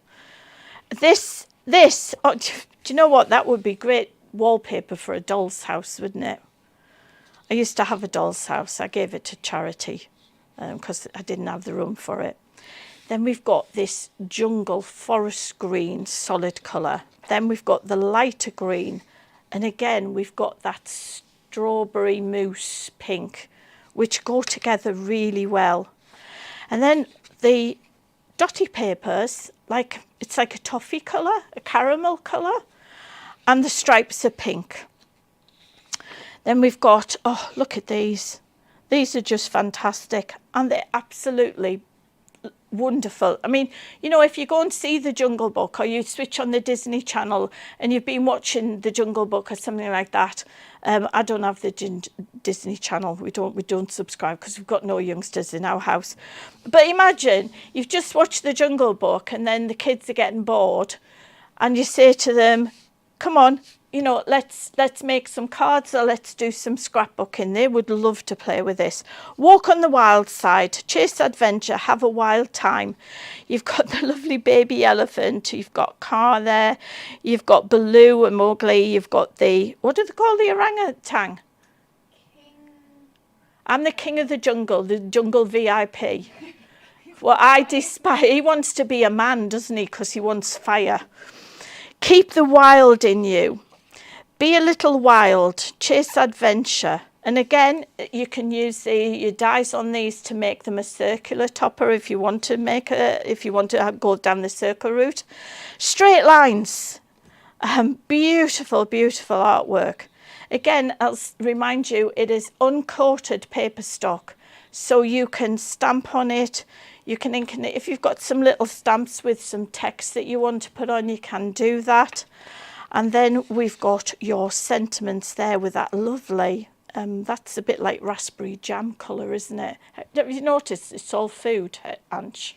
This. Oh, do you know what? That would be great wallpaper for a doll's house, wouldn't it? I used to have a doll's house. I gave it to charity because I didn't have the room for it. Then we've got this jungle forest green solid colour. Then we've got the lighter green. And again, we've got that strawberry mousse pink, which go together really well. And then the dotty papers, it's like a toffee colour, a caramel colour, and the stripes are pink. Then we've got, oh, look at these. These are just fantastic, and they're absolutely wonderful. I mean, you know, if you go and see The Jungle Book, or you switch on the Disney Channel and you've been watching The Jungle Book or something like that, I don't have the Disney Channel. We don't subscribe because we've got no youngsters in our house. But imagine you've just watched The Jungle Book and then the kids are getting bored, and you say to them, "Come on, you know, let's make some cards or let's do some scrapbooking." They would love to play with this. Walk on the wild side, chase adventure, have a wild time. You've got the lovely baby elephant, you've got Car there, you've got Baloo and Mowgli, you've got the, what do they call the orangutan? I'm the king of the jungle VIP. Well, I despise, he wants to be a man, doesn't he? Because he wants fire. Keep the wild in you. Be a little wild, chase adventure. And again, you can use your dies on these to make them a circular topper if you want to go down the circle route. Straight lines, beautiful, beautiful artwork. Again, I'll remind you, it is uncoated paper stock, so you can stamp on it. You can ink it. If you've got some little stamps with some text that you want to put on, you can do that. And then we've got your sentiments there with that lovely, that's a bit like raspberry jam colour, isn't it? Have you noticed it's all food, Ange?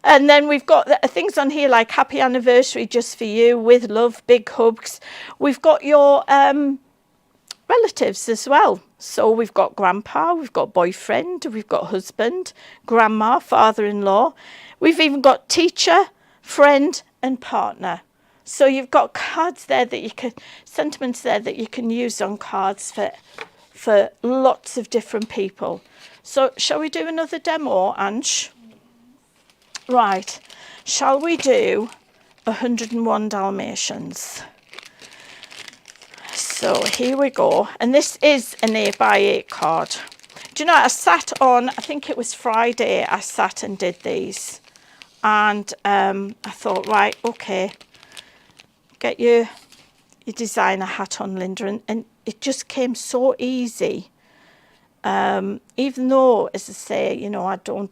And then we've got things on here like happy anniversary just for you, with love, big hugs. We've got your relatives as well. So we've got grandpa, we've got boyfriend, we've got husband, grandma, father-in-law. We've even got teacher, friend and partner. So you've got cards there that you can, sentiments there that you can use on cards for lots of different people. So shall we do another demo, Ange? Right, shall we do 101 Dalmatians? So here we go. And this is an 8x8 card. Do you know, I think it was Friday, I sat and did these. And I thought, right, okay, get your designer hat on, Lynda, and it just came so easy. Even though, as I say, you know,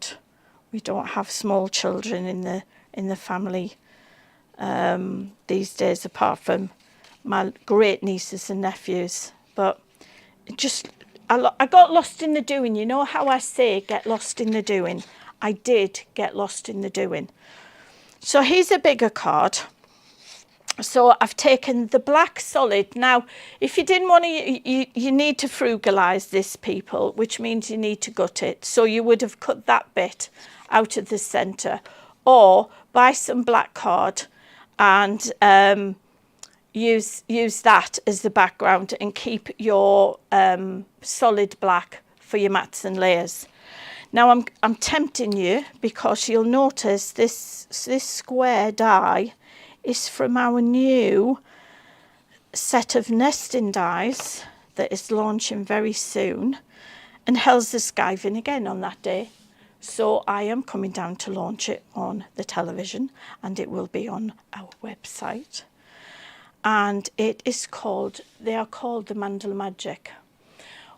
we don't have small children in the family these days, apart from my great nieces and nephews. But it just, I got lost in the doing. You know how I say get lost in the doing? I did get lost in the doing. So here's a bigger card. So I've taken the black solid. Now, if you didn't want to, you need to frugalize this, people, which means you need to gut it. So you would have cut that bit out of the center, or buy some black card and use that as the background and keep your solid black for your mats and layers. Now I'm tempting you, because you'll notice this square die is from our new set of nesting dies that is launching very soon, and Hell's the Skiving again on that day. So I am coming down to launch it on the television, and it will be on our website. And it is called, they are called the Mandala Magic.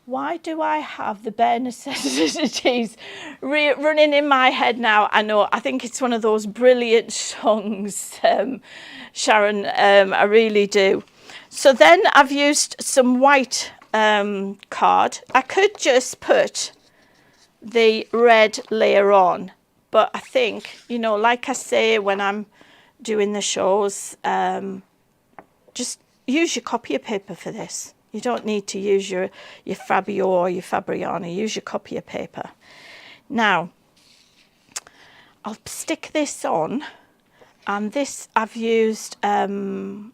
Why do I have the bare necessities running in my head now? I know, I think it's one of those brilliant songs, Sharon, I really do. So then I've used some white card. I could just put the red layer on, but I think, you know, like I say when I'm doing the shows, just use your copier paper for this. You don't need to use your Fabio or your Fabriano. Use your copier paper. Now, I'll stick this on, and this I've used one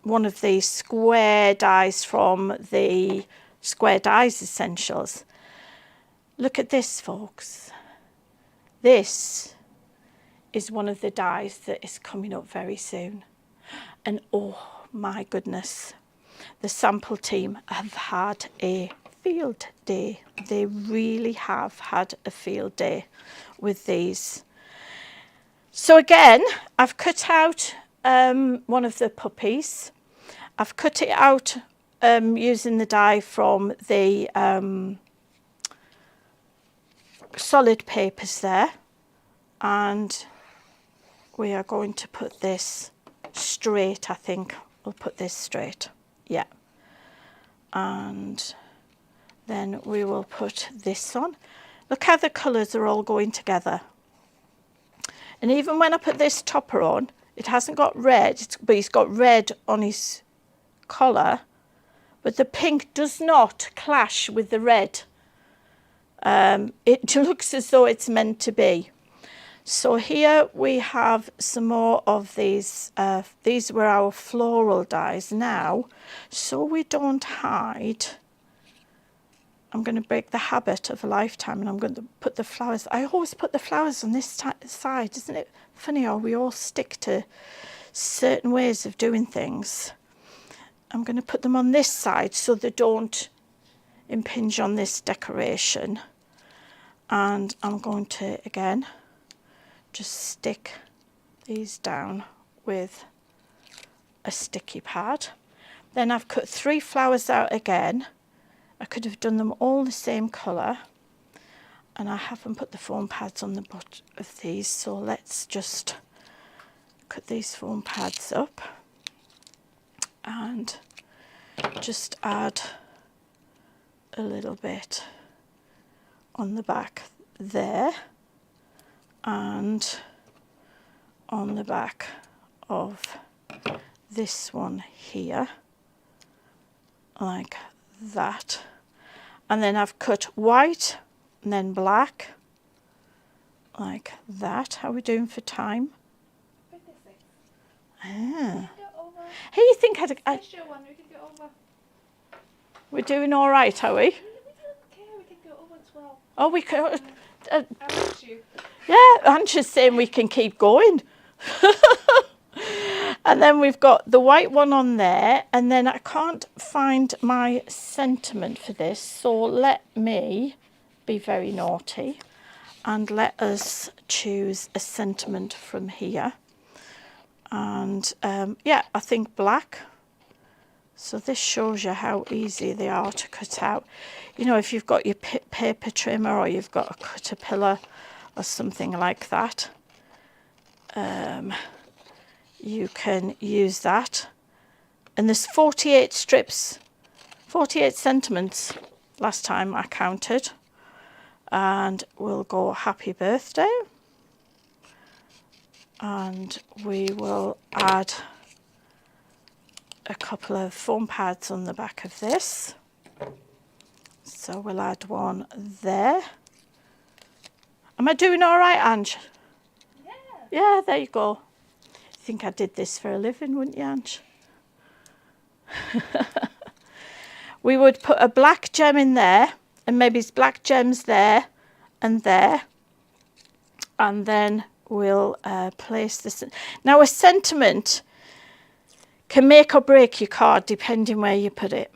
of these square dies from the Square Dies Essentials. Look at this, folks. This is one of the dies that is coming up very soon. And oh my goodness, the sample team have had a field day. They really have had a field day with these. So again, I've cut out one of the puppies. I've cut it out using the die from the solid papers there, and we are going to put this straight. I think we'll put this straight, yeah, and then we will put this on. Look how the colours are all going together, and even when I put this topper on, it hasn't got red, but he's got red on his collar, but the pink does not clash with the red. It looks as though it's meant to be. So here we have some more of these. These were our floral dies. Now, so we don't hide, I'm going to break the habit of a lifetime, and I'm going to put the flowers. I always put the flowers on this side. Isn't it funny how we all stick to certain ways of doing things? I'm going to put them on this side so they don't impinge on this decoration. And I'm going to, again, just stick these down with a sticky pad. Then I've cut 3 flowers out again. I could have done them all the same colour, and I haven't put the foam pads on the butt of these, so let's just cut these foam pads up and just add a little bit on the back there and on the back of this one here, like that. And then I've cut white and then black, like that. How are we doing for time? 56. Ah. Hey, you think We can go over. we're doing all right, are we? We can go over 12. Oh, we can. I wish you. Yeah, Ange's saying we can keep going. And then we've got the white one on there, and then I can't find my sentiment for this, so let me be very naughty and let us choose a sentiment from here. And yeah, I think black. So this shows you how easy they are to cut out. You know, if you've got your paper trimmer or you've got a caterpillar or something like that, you can use that. And there's 48 strips, 48 sentiments last time I counted. And we'll go happy birthday. And we will add a couple of foam pads on the back of this. So we'll add one there. Am I doing all right, Ange? Yeah. Yeah, there you go. I think I did this for a living, wouldn't you, Ange? We would put a black gem in there, and maybe it's black gems there and there. And then we'll place this in. Now, a sentiment can make or break your card depending where you put it.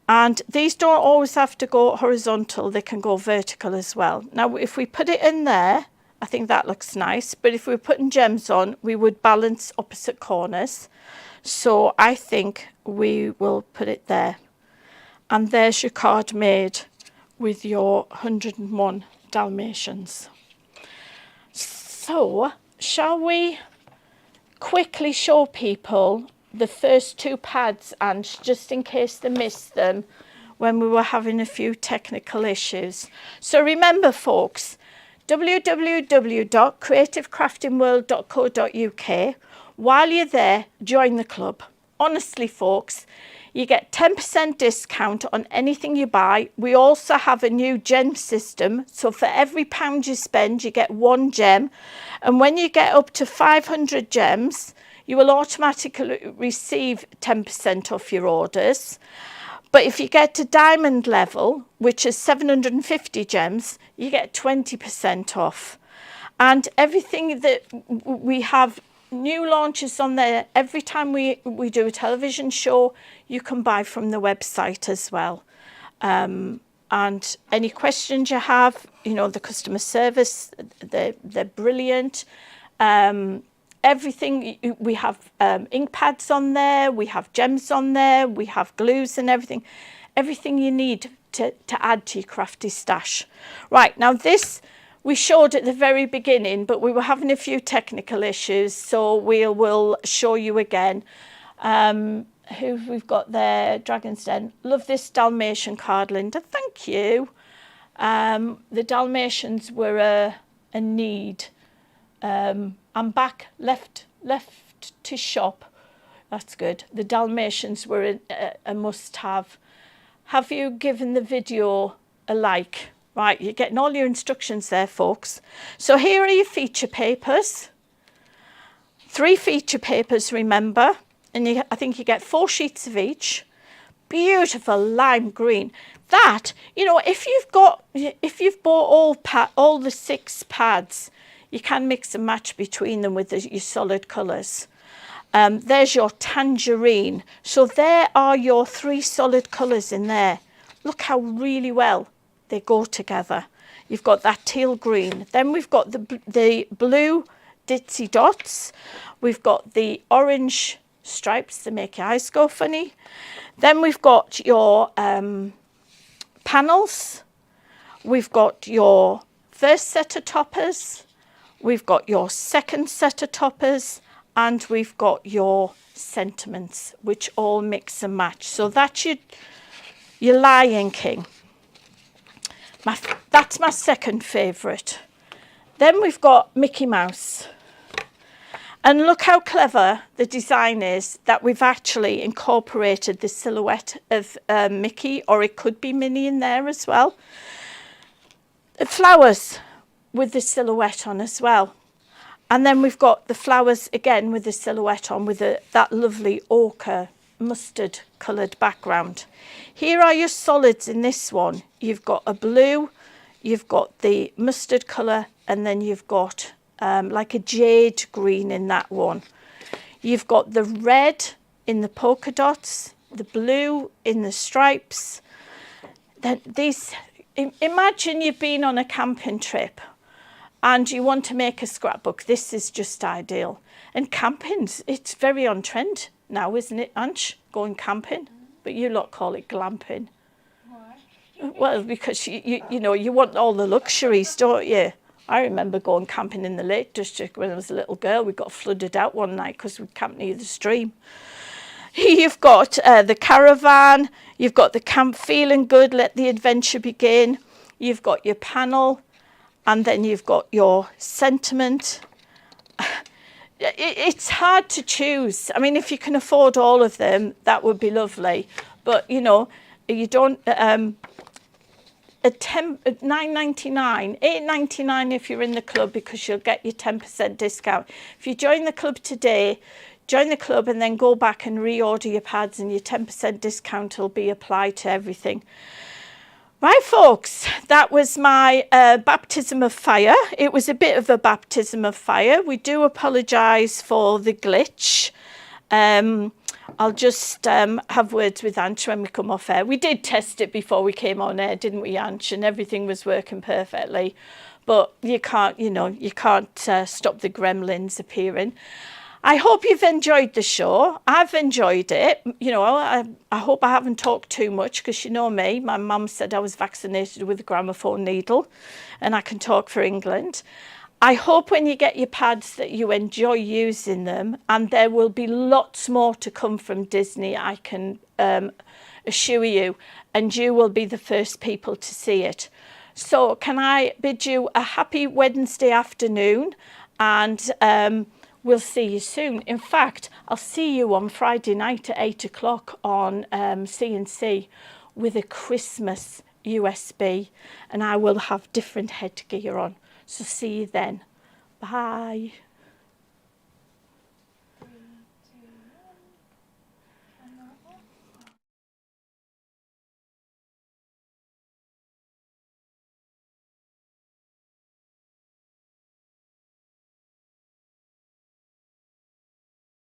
And these don't always have to go horizontal, they can go vertical as well. Now, if we put it in there, I think that looks nice. But if we were putting gems on, we would balance opposite corners. So I think we will put it there. And there's your card made with your 101 Dalmatians. So, shall we quickly show people the first two pads, and just in case they missed them when we were having a few technical issues. So remember, folks, www.creativecraftingworld.co.uk. While you're there, join the club. Honestly, folks, you get 10% discount on anything you buy. We also have a new gem system. So for every £1 you spend, you get 1 gem. And when you get up to 500 gems, you will automatically receive 10% off your orders. But if you get to diamond level, which is 750 gems, you get 20% off. And everything that we have, new launches on there, every time we do a television show, you can buy from the website as well. And any questions you have, you know, the customer service, they're brilliant. Everything, we have ink pads on there, we have gems on there, we have glues and everything you need to add to your crafty stash. Right, now this we showed at the very beginning, but we were having a few technical issues, so we'll show you again. Who we've got there, Dragon's Den. Love this Dalmatian card, Lynda, thank you. The Dalmatians were a need. I'm back, left to shop. That's good. The Dalmatians were a must-have. Have you given the video a like? Right, you're getting all your instructions there, folks. So here are your feature papers. 3 feature papers, remember. And I think you get 4 sheets of each. Beautiful lime green. That, you know, if you've bought all the 6 pads, you can mix and match between them with your solid colours. There's your tangerine. So there are your 3 solid colours in there. Look how really well they go together. You've got that teal green. Then we've got the blue ditzy dots. We've got the orange stripes to make your eyes go funny. Then we've got your panels. We've got your first set of toppers. We've got your second set of toppers, and we've got your sentiments, which all mix and match. So that's your Lion King. That's my second favourite. Then we've got Mickey Mouse. And look how clever the design is, that we've actually incorporated the silhouette of Mickey, or it could be Minnie in there as well. The flowers with the silhouette on as well. And then we've got the flowers again with the silhouette on, with that lovely ochre mustard coloured background. Here are your solids in this one. You've got a blue, you've got the mustard colour, and then you've got like a jade green in that one. You've got the red in the polka dots, the blue in the stripes. Then imagine you've been on a camping trip and you want to make a scrapbook. This is just ideal. And camping's, it's very on trend now, isn't it, Ange? Going camping. But you lot call it glamping. Why? Well, because you know, you want all the luxuries, don't you? I remember going camping in the Lake District when I was a little girl. We got flooded out one night because we camped near the stream. You've got the caravan. You've got the camp feeling good, let the adventure begin. You've got your panel. And then you've got your sentiment. it's hard to choose. I mean, if you can afford all of them, that would be lovely. But, you know, you don't... at $9.99, $8.99 if you're in the club, because you'll get your 10% discount. If you join the club today, join the club and then go back and reorder your pads, and your 10% discount will be applied to everything. Right, folks, that was my baptism of fire. It was a bit of a baptism of fire. We do apologise for the glitch. I'll just have words with Ange when we come off air. We did test it before we came on air, didn't we, Ange? And everything was working perfectly. But you can't, you know, you can't stop the gremlins appearing. I hope you've enjoyed the show. I've enjoyed it. You know, I hope I haven't talked too much, because you know me. My mum said I was vaccinated with a gramophone needle and I can talk for England. I hope when you get your pads that you enjoy using them, and there will be lots more to come from Disney, I can assure you, and you will be the first people to see it. So can I bid you a happy Wednesday afternoon, and we'll see you soon. In fact, I'll see you on Friday night at 8 o'clock on C&C with a Christmas USB, and I will have different headgear on. So see you then. Bye.